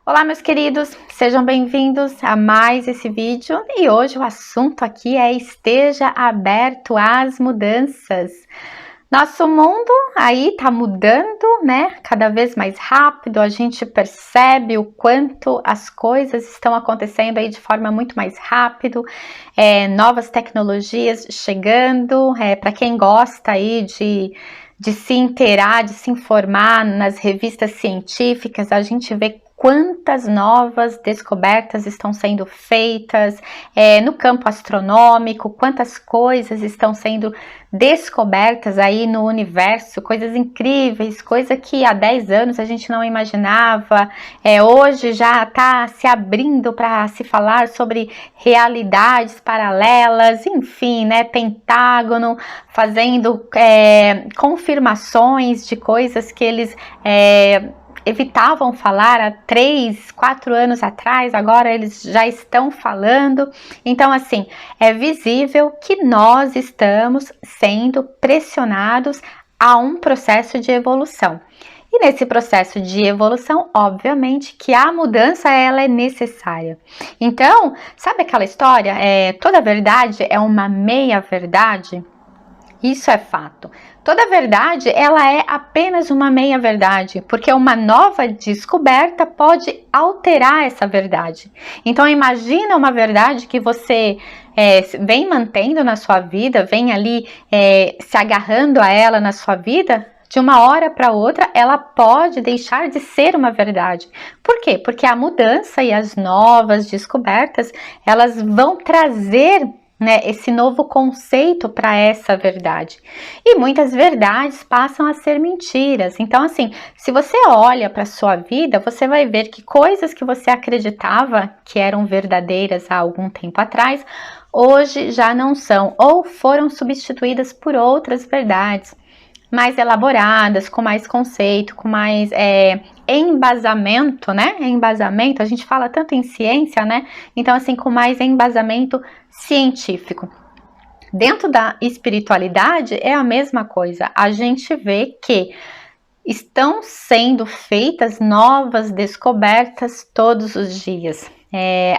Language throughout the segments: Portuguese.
Olá, meus queridos, sejam bem-vindos a mais esse vídeo e hoje o assunto aqui é esteja aberto às mudanças. Nosso mundo aí tá mudando, né? Cada vez mais rápido, a gente percebe o quanto as coisas estão acontecendo aí de forma muito mais rápido, novas tecnologias chegando, para quem gosta aí de se inteirar, de se informar nas revistas científicas, a gente vê quantas novas descobertas estão sendo feitas no campo astronômico, quantas coisas estão sendo descobertas aí no universo, coisas incríveis, coisa que há 10 anos a gente não imaginava, hoje já está se abrindo para se falar sobre realidades paralelas, enfim, né, Pentágono fazendo confirmações de coisas que eles evitavam falar há 3, 4 anos atrás, agora eles já estão falando. Então, assim, é visível que nós estamos sendo pressionados a um processo de evolução. E nesse processo de evolução, obviamente, que a mudança ela é necessária. Então, sabe aquela história? Toda verdade é uma meia-verdade? Isso é fato. Toda verdade, ela é apenas uma meia-verdade, porque uma nova descoberta pode alterar essa verdade. Então, imagina uma verdade que você vem mantendo na sua vida, vem ali se agarrando a ela na sua vida, de uma hora para outra, ela pode deixar de ser uma verdade. Por quê? Porque a mudança e as novas descobertas, elas vão trazer esse novo conceito para essa verdade. E muitas verdades passam a ser mentiras. Então, assim, se você olha para a sua vida, você vai ver que coisas que você acreditava que eram verdadeiras há algum tempo atrás, hoje já não são, ou foram substituídas por outras verdades mais elaboradas, com mais conceito, com mais embasamento, né? Embasamento, a gente fala tanto em ciência, né? Então, assim, com mais embasamento científico. Dentro da espiritualidade é a mesma coisa. A gente vê que estão sendo feitas novas descobertas todos os dias.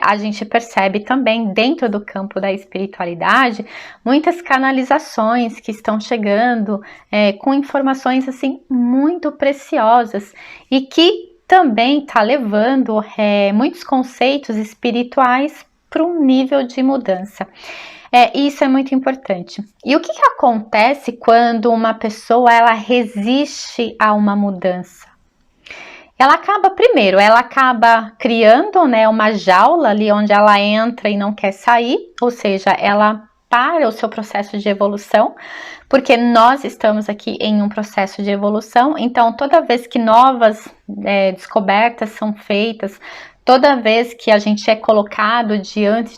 A gente percebe também dentro do campo da espiritualidade muitas canalizações que estão chegando com informações assim muito preciosas e que também está levando muitos conceitos espirituais para um nível de mudança. Isso é muito importante. E o que acontece quando uma pessoa ela resiste a uma mudança? Ela acaba criando, uma jaula ali onde ela entra e não quer sair, ou seja, ela para o seu processo de evolução, porque nós estamos aqui em um processo de evolução, então toda vez que novas descobertas são feitas, toda vez que a gente é colocado diante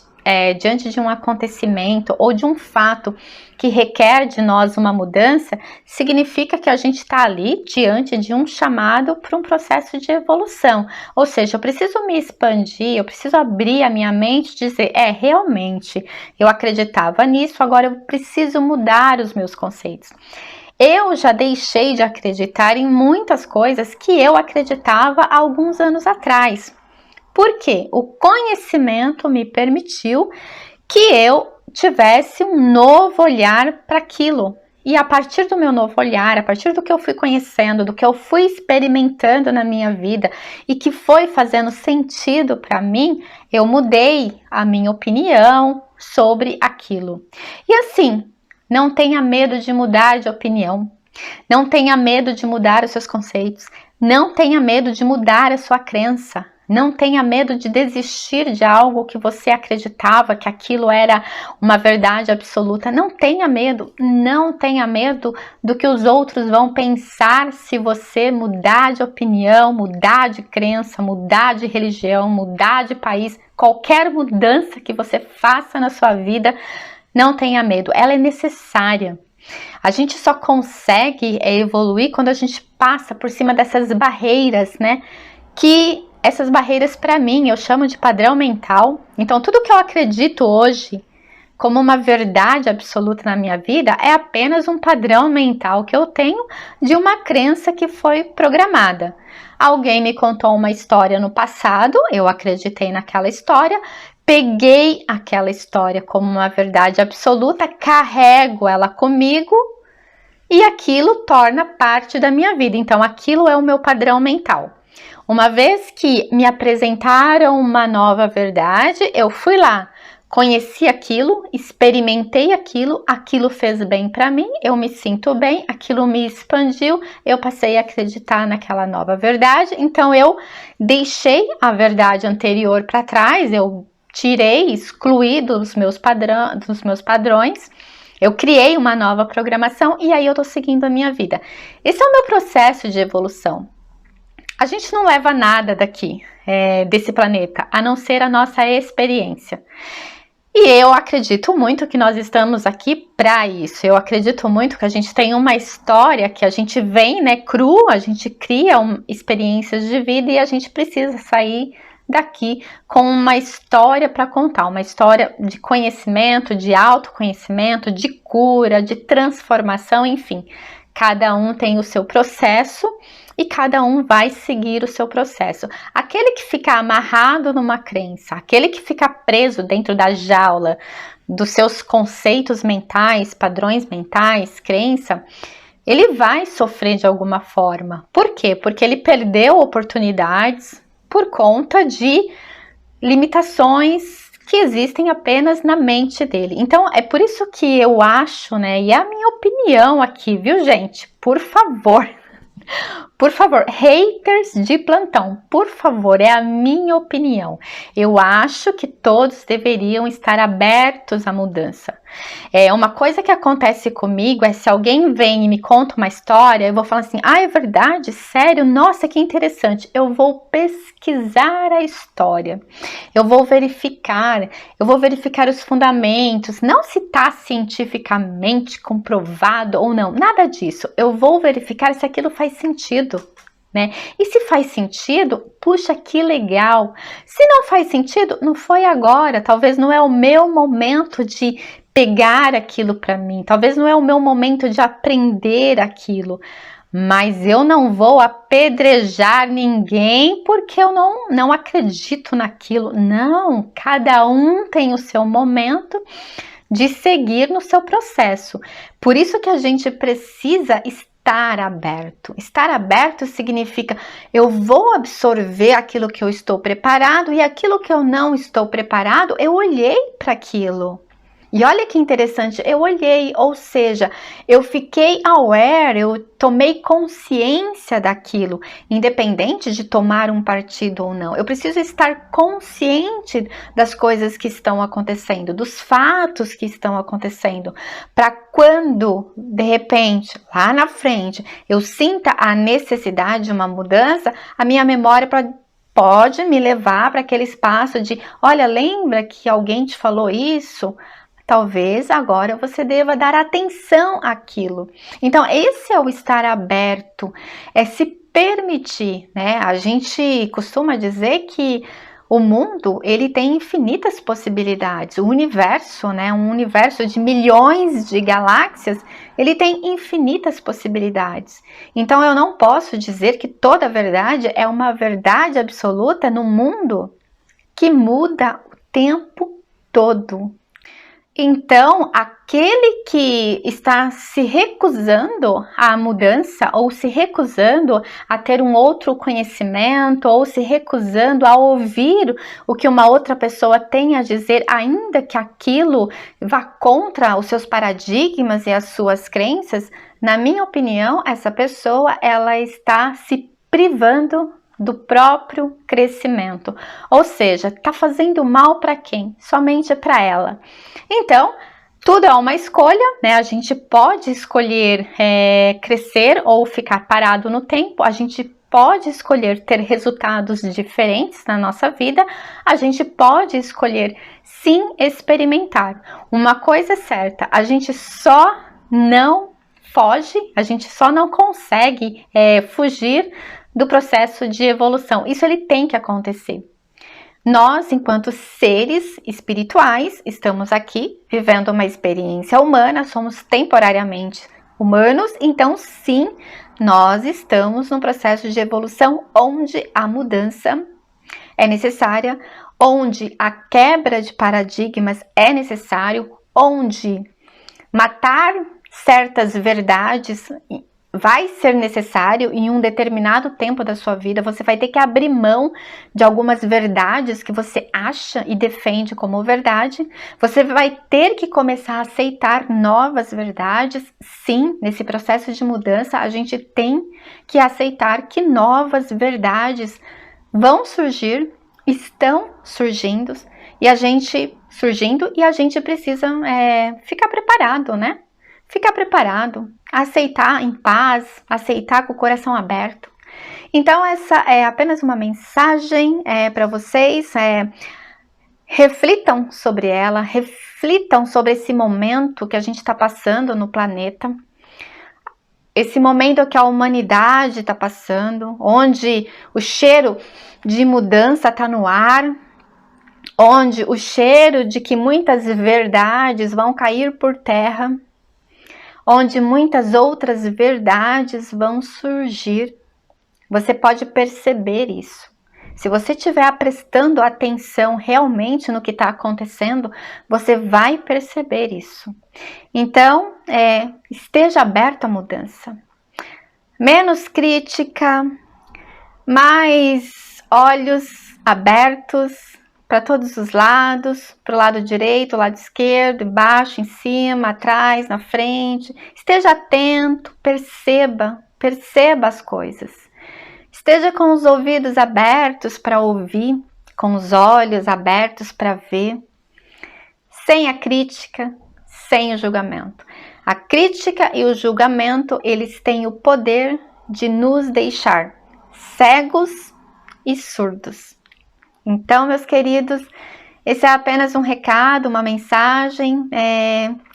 de um acontecimento ou de um fato que requer de nós uma mudança, significa que a gente está ali diante de um chamado para um processo de evolução. Ou seja, eu preciso me expandir, eu preciso abrir a minha mente e dizer, realmente, eu acreditava nisso, agora eu preciso mudar os meus conceitos. Eu já deixei de acreditar em muitas coisas que eu acreditava há alguns anos atrás. Porque o conhecimento me permitiu que eu tivesse um novo olhar para aquilo. E a partir do meu novo olhar, a partir do que eu fui conhecendo, do que eu fui experimentando na minha vida e que foi fazendo sentido para mim, eu mudei a minha opinião sobre aquilo. E assim, não tenha medo de mudar de opinião. Não tenha medo de mudar os seus conceitos. Não tenha medo de mudar a sua crença. Não tenha medo de desistir de algo que você acreditava que aquilo era uma verdade absoluta. Não tenha medo do que os outros vão pensar se você mudar de opinião, mudar de crença, mudar de religião, mudar de país. Qualquer mudança que você faça na sua vida, não tenha medo. Ela é necessária. A gente só consegue evoluir quando a gente passa por cima dessas barreiras, né? Que essas barreiras, para mim, eu chamo de padrão mental. Então, tudo que eu acredito hoje, como uma verdade absoluta na minha vida, é apenas um padrão mental que eu tenho de uma crença que foi programada. Alguém me contou uma história no passado, eu acreditei naquela história, peguei aquela história como uma verdade absoluta, carrego ela comigo e aquilo torna parte da minha vida. Então, aquilo é o meu padrão mental. Uma vez que me apresentaram uma nova verdade, eu fui lá, conheci aquilo, experimentei aquilo, aquilo fez bem para mim, eu me sinto bem, aquilo me expandiu, eu passei a acreditar naquela nova verdade, então eu deixei a verdade anterior para trás, eu tirei, excluí dos meus padrões, eu criei uma nova programação e aí eu tô seguindo a minha vida. Esse é o meu processo de evolução. A gente não leva nada daqui, desse planeta, a não ser a nossa experiência. E eu acredito muito que nós estamos aqui para isso. Eu acredito muito que a gente tem uma história que a gente vem, né, cru, a gente cria experiências de vida e a gente precisa sair daqui com uma história para contar, uma história de conhecimento, de autoconhecimento, de cura, de transformação, enfim. Cada um tem o seu processo e cada um vai seguir o seu processo. Aquele que fica amarrado numa crença, aquele que fica preso dentro da jaula dos seus conceitos mentais, padrões mentais, crença, ele vai sofrer de alguma forma. Por quê? Porque ele perdeu oportunidades por conta de limitações que existem apenas na mente dele. Então, é por isso que eu acho, né, e é a minha opinião aqui, viu, gente? Por favor, haters de plantão, por favor, é a minha opinião. Eu acho que todos deveriam estar abertos à mudança. Uma coisa que acontece comigo é se alguém vem e me conta uma história, eu vou falar assim, é verdade? Sério? Nossa, que interessante. Eu vou pesquisar a história, eu vou verificar os fundamentos, não se está cientificamente comprovado ou não, nada disso. Eu vou verificar se aquilo faz sentido. Né? E se faz sentido, puxa, que legal. Se não faz sentido, não foi agora, talvez não é o meu momento de pegar aquilo para mim, talvez não é o meu momento de aprender aquilo, mas eu não vou apedrejar ninguém porque eu não acredito naquilo. Não, cada um tem o seu momento de seguir no seu processo. Por isso que a gente precisa estar aberto. Estar aberto significa eu vou absorver aquilo que eu estou preparado e aquilo que eu não estou preparado, eu olhei para aquilo. E olha que interessante, eu olhei, ou seja, eu fiquei aware, eu tomei consciência daquilo, independente de tomar um partido ou não. Eu preciso estar consciente das coisas que estão acontecendo, dos fatos que estão acontecendo, para quando, de repente, lá na frente, eu sinta a necessidade de uma mudança, a minha memória pode me levar para aquele espaço de, olha, lembra que alguém te falou isso? Talvez agora você deva dar atenção àquilo. Então, esse é o estar aberto, é se permitir, né? A gente costuma dizer que o mundo, ele tem infinitas possibilidades. O universo, né? Um universo de milhões de galáxias, ele tem infinitas possibilidades. Então, eu não posso dizer que toda verdade é uma verdade absoluta no mundo que muda o tempo todo. Então, aquele que está se recusando à mudança ou se recusando a ter um outro conhecimento ou se recusando a ouvir o que uma outra pessoa tem a dizer, ainda que aquilo vá contra os seus paradigmas e as suas crenças, na minha opinião, essa pessoa ela está se privando do próprio crescimento, ou seja, está fazendo mal para quem? Somente para ela. Então, tudo é uma escolha, né? A gente pode escolher crescer ou ficar parado no tempo, a gente pode escolher ter resultados diferentes na nossa vida, a gente pode escolher sim experimentar. Uma coisa é certa, a gente só não foge, a gente só não consegue fugir do processo de evolução. Isso ele tem que acontecer. Nós, enquanto seres espirituais, estamos aqui vivendo uma experiência humana, somos temporariamente humanos, então sim, nós estamos num processo de evolução onde a mudança é necessária, onde a quebra de paradigmas é necessário, onde matar certas verdades vai ser necessário em um determinado tempo da sua vida. Você vai ter que abrir mão de algumas verdades que você acha e defende como verdade. Você vai ter que começar a aceitar novas verdades. Sim, nesse processo de mudança, a gente tem que aceitar que novas verdades vão surgir, estão surgindo, e a gente precisa ficar preparado, né? Ficar preparado, aceitar em paz, aceitar com o coração aberto. Então essa é apenas uma mensagem para vocês, reflitam sobre ela, reflitam sobre esse momento que a gente está passando no planeta, esse momento que a humanidade está passando, onde o cheiro de mudança está no ar, onde o cheiro de que muitas verdades vão cair por terra, onde muitas outras verdades vão surgir. Você pode perceber isso. Se você estiver prestando atenção realmente no que está acontecendo, você vai perceber isso. Então, esteja aberto à mudança. Menos crítica, mais olhos abertos para todos os lados, para o lado direito, lado esquerdo, embaixo, em cima, atrás, na frente. Esteja atento, perceba as coisas. Esteja com os ouvidos abertos para ouvir, com os olhos abertos para ver, sem a crítica, sem o julgamento. A crítica e o julgamento, eles têm o poder de nos deixar cegos e surdos. Então, meus queridos, esse é apenas um recado, uma mensagem,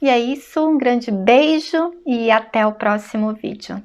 e é isso, um grande beijo e até o próximo vídeo.